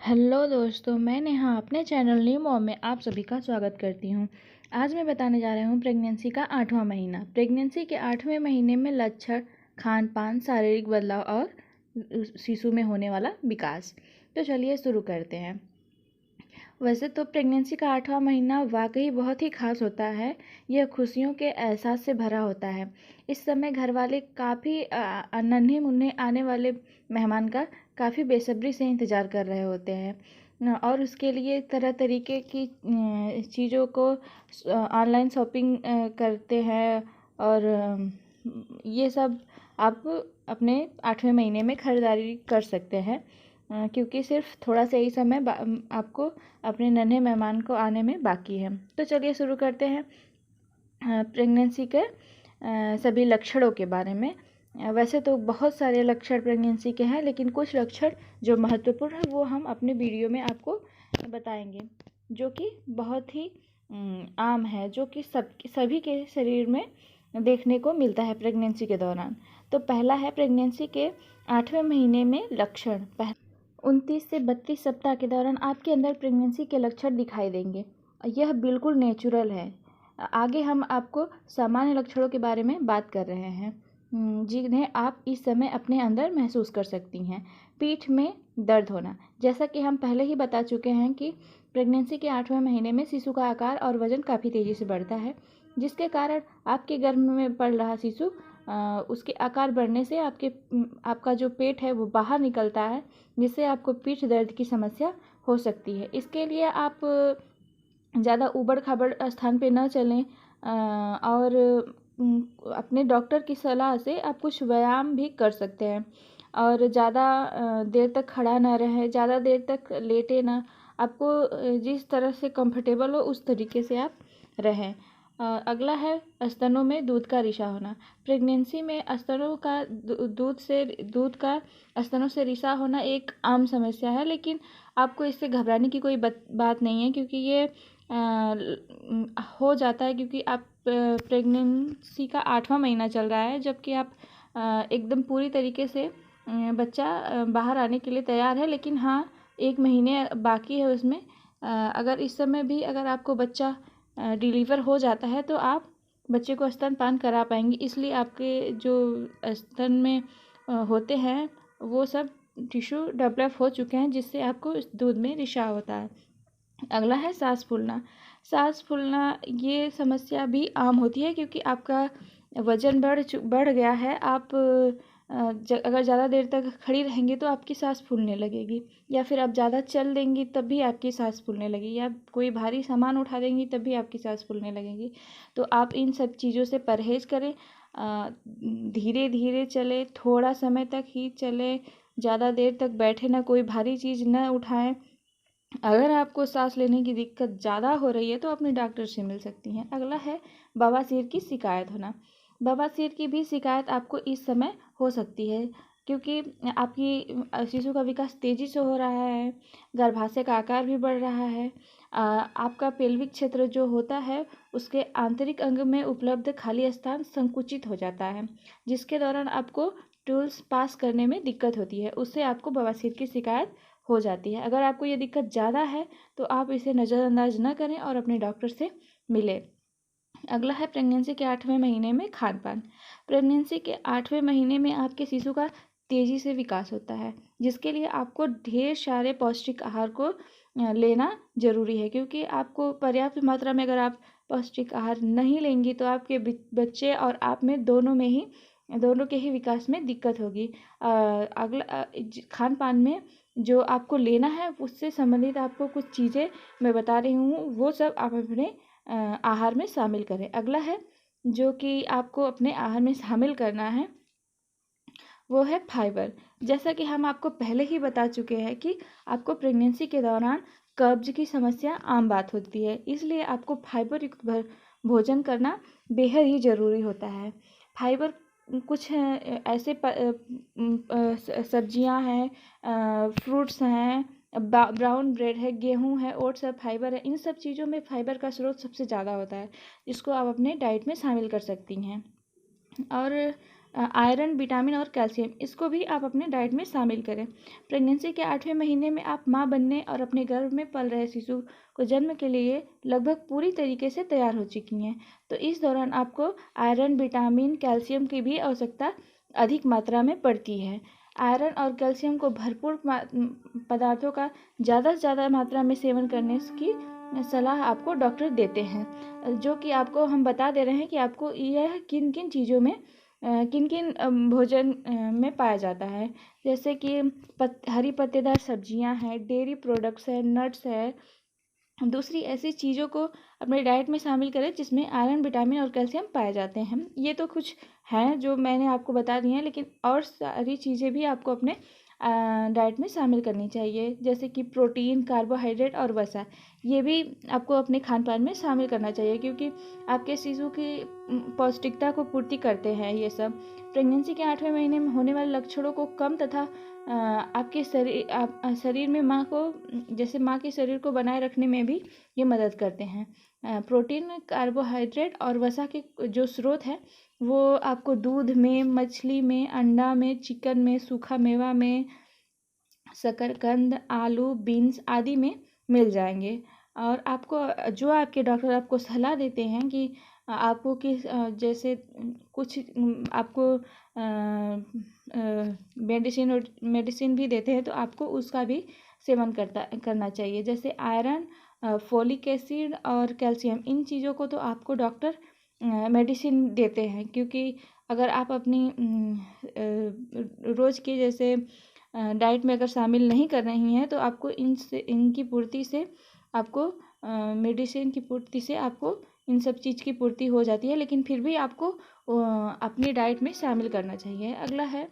Hello दोस्तों, मैं नेहा अपने चैनल न्यू मॉम में आप सभी का स्वागत करती हूँ। आज मैं बताने जा रहा हूँ प्रेगनेंसी का 8वां महीना। प्रेगनेंसी के 8वें महीने में लक्षण, खान पान, शारीरिक बदलाव और शिशु में होने वाला विकास। तो चलिए शुरू करते हैं। वैसे तो प्रेगनेंसी का 8वां महीना वाकई बहुत ही खास होता है। यह खुशियों के एहसास से भरा होता है। इस समय घर वाले काफ़ी नन्हे मुन्ने आने वाले मेहमान का काफ़ी बेसब्री से इंतज़ार कर रहे होते हैं और उसके लिए तरह तरीके की चीज़ों को ऑनलाइन शॉपिंग करते हैं और ये सब आप अपने 8वें महीने में ख़रीदारी कर सकते हैं क्योंकि सिर्फ थोड़ा सा ही समय आपको अपने नन्हे मेहमान को आने में बाकी है। तो चलिए शुरू करते हैं प्रेगनेंसी के सभी लक्षणों के बारे में। वैसे तो बहुत सारे लक्षण प्रेगनेंसी के हैं, लेकिन कुछ लक्षण जो महत्वपूर्ण है वो हम अपने वीडियो में आपको बताएंगे, जो कि बहुत ही आम है, जो कि सभी के शरीर में देखने को मिलता है प्रेगनेंसी के दौरान। तो पहला है प्रेगनेंसी के 8वें महीने में लक्षण। 29 से 32 सप्ताह के दौरान आपके अंदर प्रेगनेंसी के लक्षण दिखाई देंगे। यह बिल्कुल नेचुरल है। आगे हम आपको सामान्य लक्षणों के बारे में बात कर रहे हैं जिन्हें आप इस समय अपने अंदर महसूस कर सकती हैं। पीठ में दर्द होना, जैसा कि हम पहले ही बता चुके हैं कि प्रेगनेंसी के 8वें महीने में शिशु का आकार और वजन काफ़ी तेज़ी से बढ़ता है, जिसके कारण आपके गर्भ में पल रहा शिशु उसके आकार बढ़ने से आपका जो पेट है वो बाहर निकलता है, जिससे आपको पीठ दर्द की समस्या हो सकती है। इसके लिए आप ज़्यादा ऊबड़ खाबड़ स्थान पे न चलें और अपने डॉक्टर की सलाह से आप कुछ व्यायाम भी कर सकते हैं और ज़्यादा देर तक खड़ा ना रहें, ज़्यादा देर तक लेटे ना। आपको जिस तरह से कंफर्टेबल हो उस तरीके से आप रहें। अगला है स्तनों में दूध का रिसा होना। प्रेगनेंसी में स्तनों का दूध का स्तनों से रिसा होना एक आम समस्या है, लेकिन आपको इससे घबराने की कोई बात नहीं है, क्योंकि ये हो जाता है क्योंकि आप प्रेगनेंसी का 8वां महीना चल रहा है, जबकि आप एकदम पूरी तरीके से बच्चा बाहर आने के लिए तैयार है। लेकिन हाँ, 1 महीने बाकी है उसमें। अगर इस समय भी अगर आपको बच्चा डिलीवर हो जाता है तो आप बच्चे को स्तनपान करा पाएंगी। इसलिए आपके जो स्तन में होते हैं वो सब टिश्यू डेवलप हो चुके हैं, जिससे आपको इस दूध में रिसाव होता है। अगला है सांस फूलना। सांस फूलना ये समस्या भी आम होती है क्योंकि आपका वज़न बढ़ गया है। आप अगर ज़्यादा देर तक खड़ी रहेंगी तो आपकी सांस फूलने लगेगी, या फिर आप ज़्यादा चल देंगी तब भी आपकी सांस फूलने लगेगी, या कोई भारी सामान उठा देंगी तब भी आपकी सांस फूलने लगेगी। तो आप इन सब चीज़ों से परहेज़ करें। धीरे धीरे चले, थोड़ा समय तक ही चले, ज़्यादा देर तक बैठे ना, कोई भारी चीज़ न उठाएं। अगर आपको सांस लेने की दिक्कत ज़्यादा हो रही है तो अपने डॉक्टर से मिल सकती हैं। अगला है बवासीर की शिकायत होना। बवासीर की भी शिकायत आपको इस समय हो सकती है क्योंकि आपकी शिशु का विकास तेज़ी से हो रहा है, गर्भाशय का आकार भी बढ़ रहा है। आपका पेल्विक क्षेत्र जो होता है उसके आंतरिक अंग में उपलब्ध खाली स्थान संकुचित हो जाता है, जिसके दौरान आपको टूल्स पास करने में दिक्कत होती है। उससे आपको बवासीर की शिकायत हो जाती है। अगर आपको ये दिक्कत ज़्यादा है तो आप इसे नज़रअंदाज न करें और अपने डॉक्टर से मिलें। अगला है प्रेगनेंसी के 8वें महीने में खान पान। प्रेगनेंसी के 8वें महीने में आपके शिशु का तेज़ी से विकास होता है, जिसके लिए आपको ढेर सारे पौष्टिक आहार को लेना ज़रूरी है, क्योंकि आपको पर्याप्त मात्रा में अगर आप पौष्टिक आहार नहीं लेंगी तो आपके बच्चे और आप में दोनों के ही विकास में दिक्कत होगी। अगला खान पान में जो आपको लेना है उससे संबंधित आपको कुछ चीज़ें मैं बता रही हूँ, वो सब आप अपने आहार में शामिल करें। अगला है जो कि आपको अपने आहार में शामिल करना है, वो है फाइबर। जैसा कि हम आपको पहले ही बता चुके हैं कि आपको प्रेगनेंसी के दौरान कब्ज की समस्या आम बात होती है, इसलिए आपको फाइबर युक्त भोजन करना बेहद ही ज़रूरी होता है। फाइबर कुछ ऐसे सब्जियां हैं, फ्रूट्स हैं, ब्राउन ब्रेड है, गेहूं है, ओट्स है, फाइबर है। इन सब चीज़ों में फाइबर का स्रोत सबसे ज़्यादा होता है, जिसको आप अपने डाइट में शामिल कर सकती हैं। और आयरन, विटामिन और कैल्शियम, इसको भी आप अपने डाइट में शामिल करें। प्रेगनेंसी के 8वें महीने में आप माँ बनने और अपने गर्भ में पल रहे शिशु को जन्म के लिए लगभग पूरी तरीके से तैयार हो चुकी हैं। तो इस दौरान आपको आयरन, विटामिन, कैल्शियम की भी आवश्यकता अधिक मात्रा में पड़ती है। आयरन और कैल्शियम को भरपूर पदार्थों का ज़्यादा से ज़्यादा मात्रा में सेवन करने की सलाह आपको डॉक्टर देते हैं, जो कि आपको हम बता दे रहे हैं कि आपको यह किन किन चीज़ों में किन किन भोजन में पाया जाता है, जैसे कि हरी पत्तेदार सब्जियां हैं, डेयरी प्रोडक्ट्स है, नट्स है। दूसरी ऐसी चीज़ों को अपने डाइट में शामिल करें जिसमें आयरन, विटामिन और कैल्शियम पाए जाते हैं। ये तो कुछ हैं जो मैंने आपको बता दी हैं, लेकिन और सारी चीज़ें भी आपको अपने डाइट में शामिल करनी चाहिए, जैसे कि प्रोटीन, कार्बोहाइड्रेट और वसा। ये भी आपको अपने खान पान में शामिल करना चाहिए, क्योंकि आपके शिशु की पौष्टिकता को पूर्ति करते हैं ये सब। प्रेगनेंसी के 8वें महीने में होने वाले लक्षणों को कम तथा आपके शरीर में माँ के शरीर को बनाए रखने में भी ये मदद करते हैं। प्रोटीन, कार्बोहाइड्रेट और वसा के जो स्रोत हैं वो आपको दूध में, मछली में, अंडा में, चिकन में, सूखा मेवा में, शकरकंद, आलू, बीन्स आदि में मिल जाएंगे। और आपको जो आपके डॉक्टर आपको सलाह देते हैं कि आपको जैसे कुछ आपको मेडिसिन भी देते हैं, तो आपको उसका भी सेवन करना चाहिए, जैसे आयरन, फोलिक एसिड और कैल्शियम। इन चीज़ों को तो आपको डॉक्टर मेडिसिन देते हैं, क्योंकि अगर आप अपनी रोज़ के जैसे डाइट में अगर शामिल नहीं कर रही हैं, तो आपको इनकी पूर्ति से आपको मेडिसिन की पूर्ति से आपको इन सब चीज़ की पूर्ति हो जाती है, लेकिन फिर भी आपको अपनी डाइट में शामिल करना चाहिए। अगला है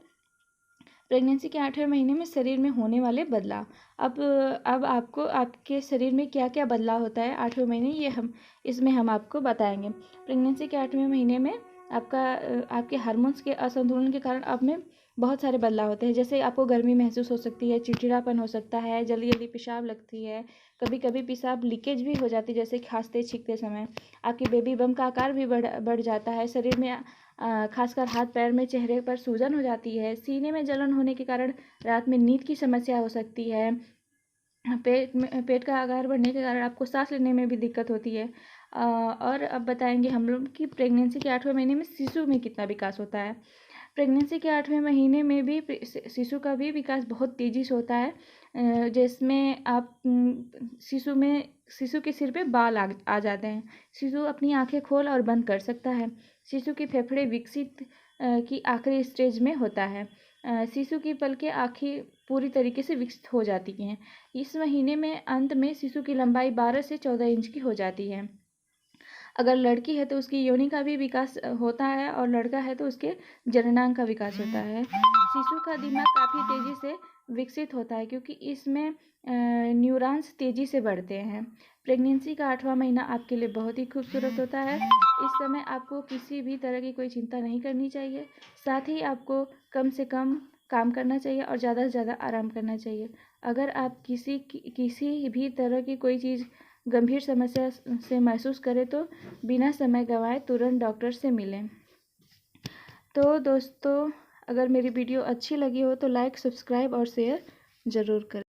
प्रेगनेंसी के 8वें महीने में शरीर में होने वाले बदलाव। अब आपको आपके शरीर में क्या क्या बदलाव होता है 8वें महीने, इसमें हम आपको बताएंगे। प्रेगनेंसी के 8वें महीने में आपके हार्मोन्स के असंतुलन के कारण आप में बहुत सारे बदलाव होते हैं, जैसे आपको गर्मी महसूस हो सकती है, चिड़चिड़ापन हो सकता है, जल्दी जल्दी पेशाब लगती है, कभी कभी पेशाब लीकेज भी हो जाती है, जैसे खांसते छींकते समय। आपकी बेबी बम का आकार भी बढ़ जाता है, शरीर में खासकर हाथ पैर में, चेहरे पर सूजन हो जाती है, सीने में जलन होने के कारण रात में नींद की समस्या हो सकती है, पेट का आकार बढ़ने के कारण आपको सांस लेने में भी दिक्कत होती है। और अब बताएंगे हम लोग कि प्रेगनेंसी के 8वें महीने में शिशु में कितना विकास होता है। प्रेगनेंसी के 8वें महीने में भी शिशु का भी विकास बहुत तेज़ी से होता है, जिसमें आप शिशु के सिर पे बाल आ जाते हैं। शिशु अपनी आंखें खोल और बंद कर सकता है। शिशु के फेफड़े विकसित की आखिरी स्टेज में होता है। शिशु की पलकें, आँखें पूरी तरीके से विकसित हो जाती हैं। इस महीने में अंत में शिशु की लंबाई 12 से 14 इंच की हो जाती है। अगर लड़की है तो उसकी योनि का भी विकास होता है, और लड़का है तो उसके जननांग का विकास होता है। शिशु का दिमाग काफ़ी तेज़ी से विकसित होता है, क्योंकि इसमें न्यूरॉन्स तेज़ी से बढ़ते हैं। प्रेगनेंसी का 8वां महीना आपके लिए बहुत ही खूबसूरत होता है। इस समय आपको किसी भी तरह की कोई चिंता नहीं करनी चाहिए, साथ ही आपको कम से कम काम करना चाहिए और ज़्यादा से ज़्यादा आराम करना चाहिए। अगर आप किसी भी तरह की कोई चीज़ गंभीर समस्या से महसूस करें तो बिना समय गंवाए तुरंत डॉक्टर से मिलें। तो दोस्तों, अगर मेरी वीडियो अच्छी लगी हो तो लाइक, सब्सक्राइब और शेयर ज़रूर करें।